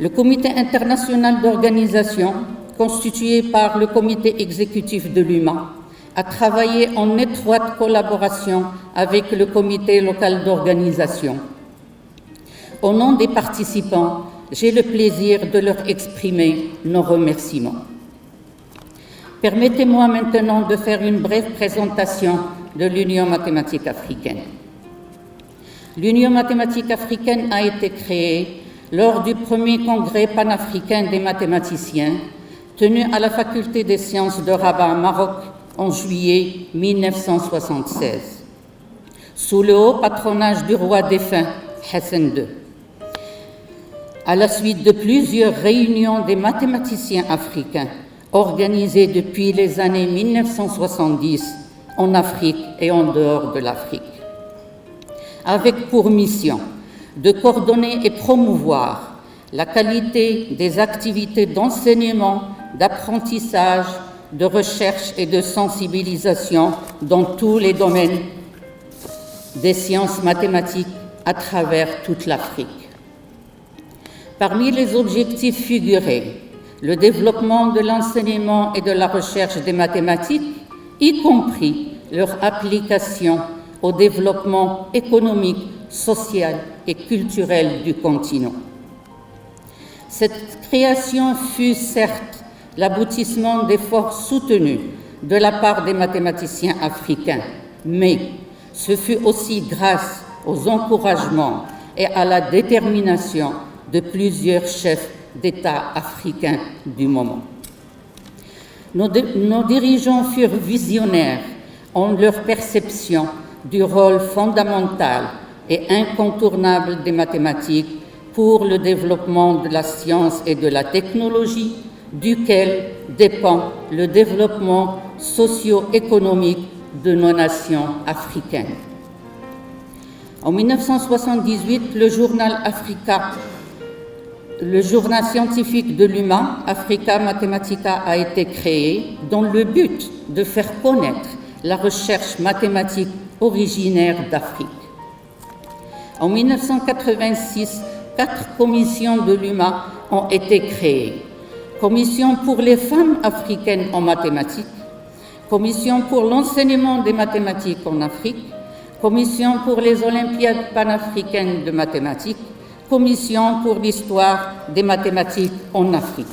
Le Comité international d'organisation, constitué par le Comité exécutif de l'UMA, a travaillé en étroite collaboration avec le Comité local d'organisation. Au nom des participants, j'ai le plaisir de leur exprimer nos remerciements. Permettez-moi maintenant de faire une brève présentation de l'Union mathématique africaine. L'Union mathématique africaine a été créée lors du premier congrès panafricain des mathématiciens tenu à la Faculté des sciences de Rabat, Maroc, en juillet 1976, sous le haut patronage du roi défunt Hassan II. À la suite de plusieurs réunions des mathématiciens africains organisées depuis les années 1970 en Afrique et en dehors de l'Afrique, avec pour mission de coordonner et promouvoir la qualité des activités d'enseignement, d'apprentissage, de recherche et de sensibilisation dans tous les domaines des sciences mathématiques à travers toute l'Afrique. Parmi les objectifs figuraient le développement de l'enseignement et de la recherche des mathématiques, y compris leur application au développement économique, social et culturel du continent. Cette création fut certes l'aboutissement d'efforts soutenus de la part des mathématiciens africains, mais ce fut aussi grâce aux encouragements et à la détermination de plusieurs chefs d'État africains du moment. Nos dirigeants furent visionnaires en leur perception du rôle fondamental et incontournable des mathématiques pour le développement de la science et de la technologie, duquel dépend le développement socio-économique de nos nations africaines. En 1978, le journal Africa, le journal scientifique de l'UMA, Africa Mathematica, a été créé dans le but de faire connaître la recherche mathématique originaire d'Afrique. En 1986, 4 commissions de l'UMA ont été créées. Commission pour les femmes africaines en mathématiques, Commission pour l'enseignement des mathématiques en Afrique, Commission pour les Olympiades panafricaines de mathématiques, Commission pour l'histoire des mathématiques en Afrique.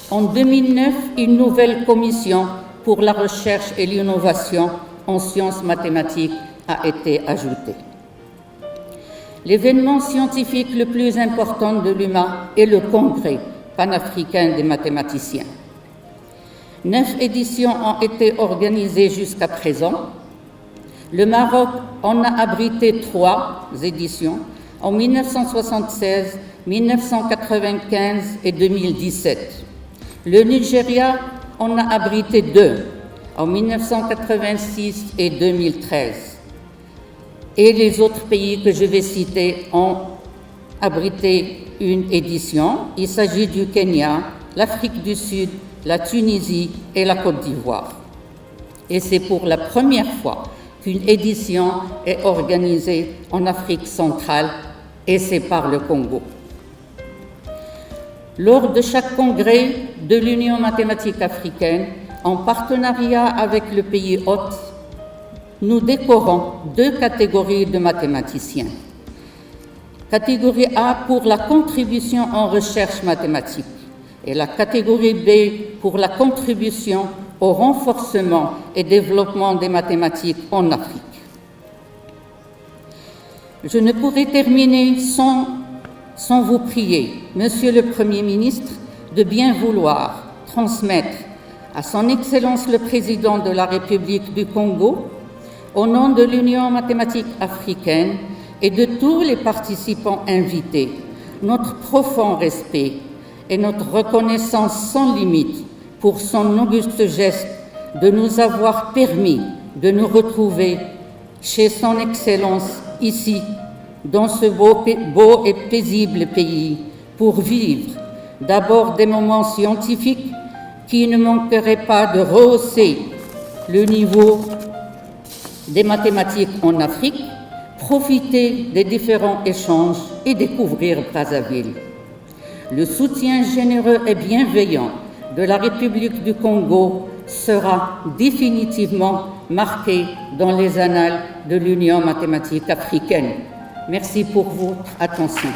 En 2009, une nouvelle commission pour la recherche et l'innovation en sciences mathématiques a été ajoutée. L'événement scientifique le plus important de l'UMA est le Congrès panafricain des mathématiciens. 9 éditions ont été organisées jusqu'à présent. Le Maroc en a abrité 3 éditions en 1976, 1995 et 2017. Le Nigeria en a abrité 2 en 1986 et 2013. Et les autres pays que je vais citer ont abrité une édition. Il s'agit du Kenya, l'Afrique du Sud, la Tunisie et la Côte d'Ivoire. Et c'est pour la première fois qu'une édition est organisée en Afrique centrale, et c'est par le Congo. Lors de chaque congrès de l'Union mathématique africaine, en partenariat avec le pays hôte, nous décorons 2 catégories de mathématiciens. Catégorie A pour la contribution en recherche mathématique et la catégorie B pour la contribution au renforcement et développement des mathématiques en Afrique. Je ne pourrai terminer sans vous prier, Monsieur le Premier ministre, de bien vouloir transmettre à Son Excellence le Président de la République du Congo, au nom de l'Union mathématique africaine et de tous les participants invités, notre profond respect et notre reconnaissance sans limite pour son auguste geste de nous avoir permis de nous retrouver chez Son Excellence ici, dans ce beau et paisible pays, pour vivre d'abord des moments scientifiques qui ne manqueraient pas de rehausser le niveau des mathématiques en Afrique, profiter des différents échanges et découvrir Brazzaville. Le soutien généreux et bienveillant de la République du Congo sera définitivement marqué dans les annales de l'Union mathématique africaine. Merci pour votre attention.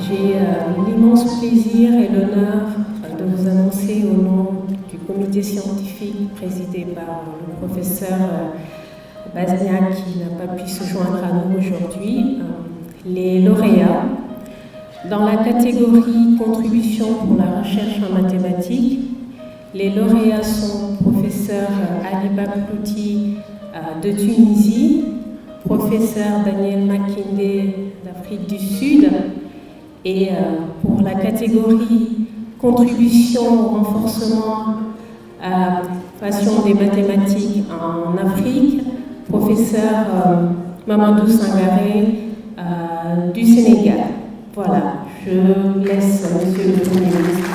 J'ai l'immense plaisir et l'honneur de vous annoncer au nom du comité scientifique présidé par le professeur Bazniak qui n'a pas pu se joindre à nous aujourd'hui, les lauréats. Dans la catégorie contribution pour la recherche en mathématiques, les lauréats sont professeur Ali Baklouti de Tunisie, professeur Daniel Makinde d'Afrique du Sud, et pour la catégorie contribution au renforcement à passion des mathématiques en Afrique, professeur Mamadou Sangaré du Sénégal. Voilà, je laisse Monsieur le Premier ministre.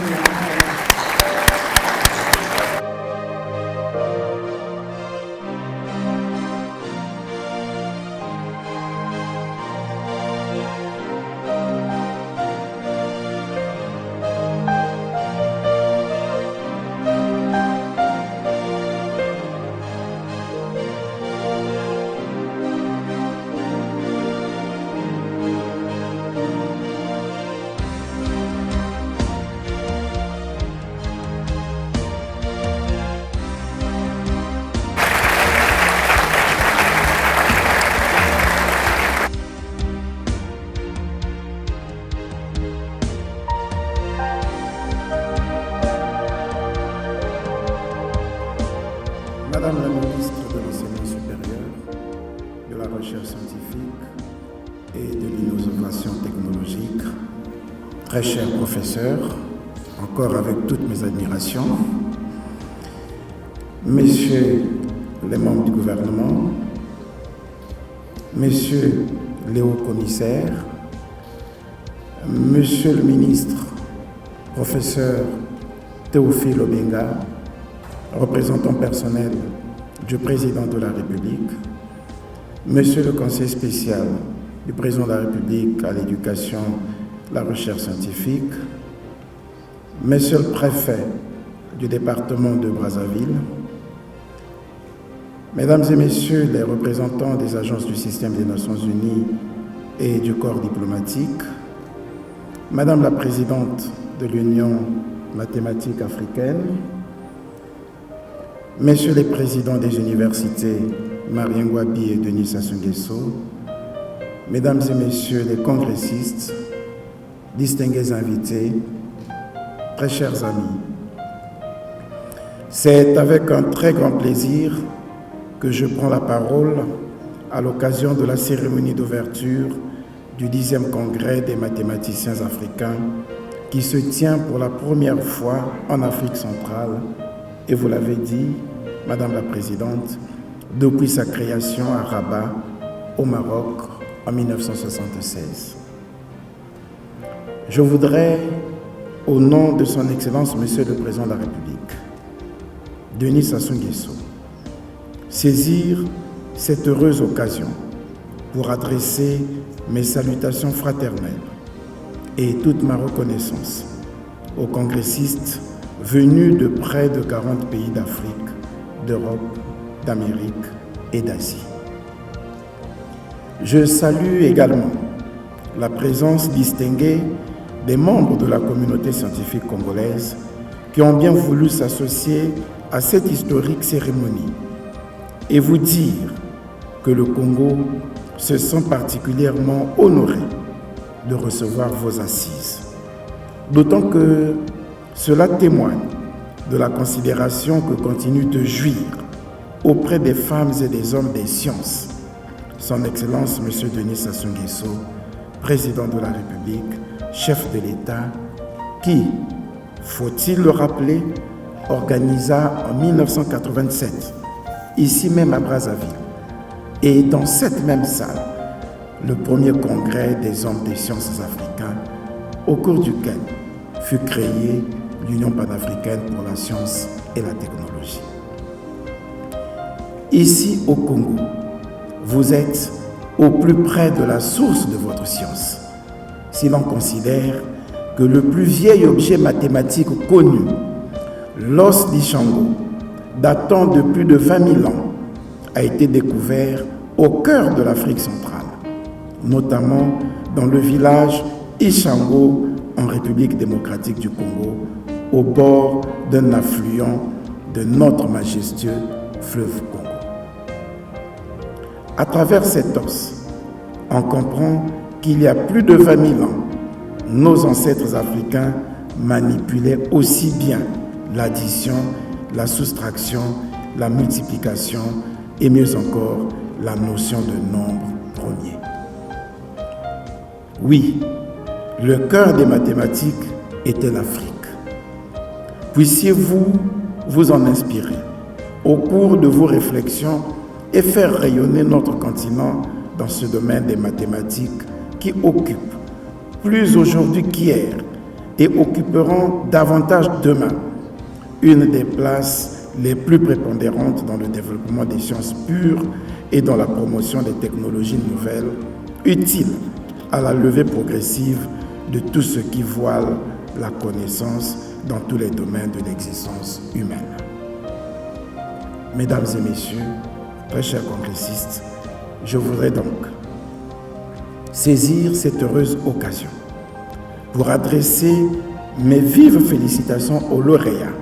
Madame la ministre de l'Enseignement supérieur, de la Recherche scientifique et de l'innovation technologique, très cher professeur, encore avec toutes mes admirations, messieurs les membres du gouvernement, messieurs les hauts commissaires, monsieur le ministre, professeur Théophile Obenga, représentant personnel du président de la République, monsieur le conseiller spécial du président de la République à l'éducation, la recherche scientifique, monsieur le préfet du département de Brazzaville, mesdames et messieurs les représentants des agences du système des Nations Unies et du corps diplomatique, madame la présidente de l'Union mathématique africaine, messieurs les présidents des universités Marien Ngouabi et Denis Sassou Nguesso, mesdames et messieurs les congressistes, distingués invités, très chers amis, c'est avec un très grand plaisir que je prends la parole à l'occasion de la cérémonie d'ouverture du 10e congrès des mathématiciens africains qui se tient pour la première fois en Afrique centrale, et vous l'avez dit, Madame la Présidente, depuis sa création à Rabat, au Maroc, en 1976. Je voudrais, au nom de son Excellence, Monsieur le Président de la République, Denis Sassou Nguesso, saisir cette heureuse occasion pour adresser mes salutations fraternelles et toute ma reconnaissance aux congressistes venus de près de 40 pays d'Afrique, d'Europe, d'Amérique et d'Asie. Je salue également la présence distinguée des membres de la communauté scientifique congolaise qui ont bien voulu s'associer à cette historique cérémonie et vous dire que le Congo se sent particulièrement honoré de recevoir vos assises. D'autant que cela témoigne de la considération que continue de jouir auprès des femmes et des hommes des sciences Son Excellence M. Denis Sassou Nguesso, Président de la République, chef de l'État, qui, faut-il le rappeler, organisa en 1987, ici même à Brazzaville, et dans cette même salle, le premier congrès des hommes des sciences africains, au cours duquel fut créée l'Union panafricaine pour la science et la technologie. Ici au Congo, vous êtes au plus près de la source de votre science, si l'on considère que le plus vieil objet mathématique connu, l'os d'Ishango, datant de plus de 20 000 ans, a été découvert au cœur de l'Afrique centrale, notamment dans le village Ishango en République démocratique du Congo, au bord d'un affluent de notre majestueux fleuve Congo. À travers cet os, on comprend qu'il y a plus de 20 000 ans, nos ancêtres africains manipulaient aussi bien l'addition, la soustraction, la multiplication et mieux encore la notion de nombre premier. Oui, le cœur des mathématiques était l'Afrique. Puissiez-vous vous en inspirer au cours de vos réflexions et faire rayonner notre continent dans ce domaine des mathématiques qui occupent plus aujourd'hui qu'hier et occuperont davantage demain une des places les plus prépondérantes dans le développement des sciences pures et dans la promotion des technologies nouvelles utiles à la levée progressive de tout ce qui voile la connaissance dans tous les domaines de l'existence humaine. Mesdames et messieurs, très chers congressistes, je voudrais donc saisir cette heureuse occasion pour adresser mes vives félicitations aux lauréats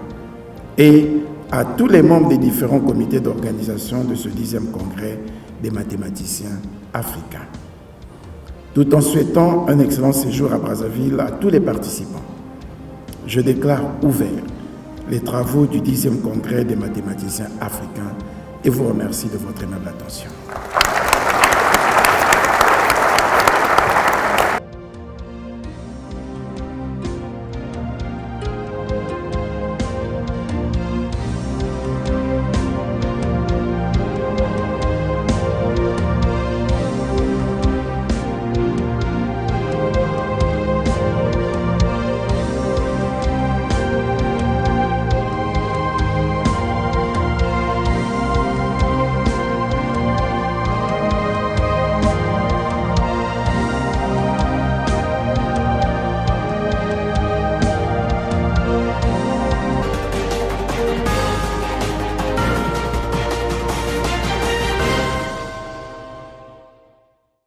et à tous les membres des différents comités d'organisation de ce 10e congrès des mathématiciens africains, tout en souhaitant un excellent séjour à Brazzaville à tous les participants. Je déclare ouverts les travaux du 10e congrès des mathématiciens africains et vous remercie de votre aimable attention.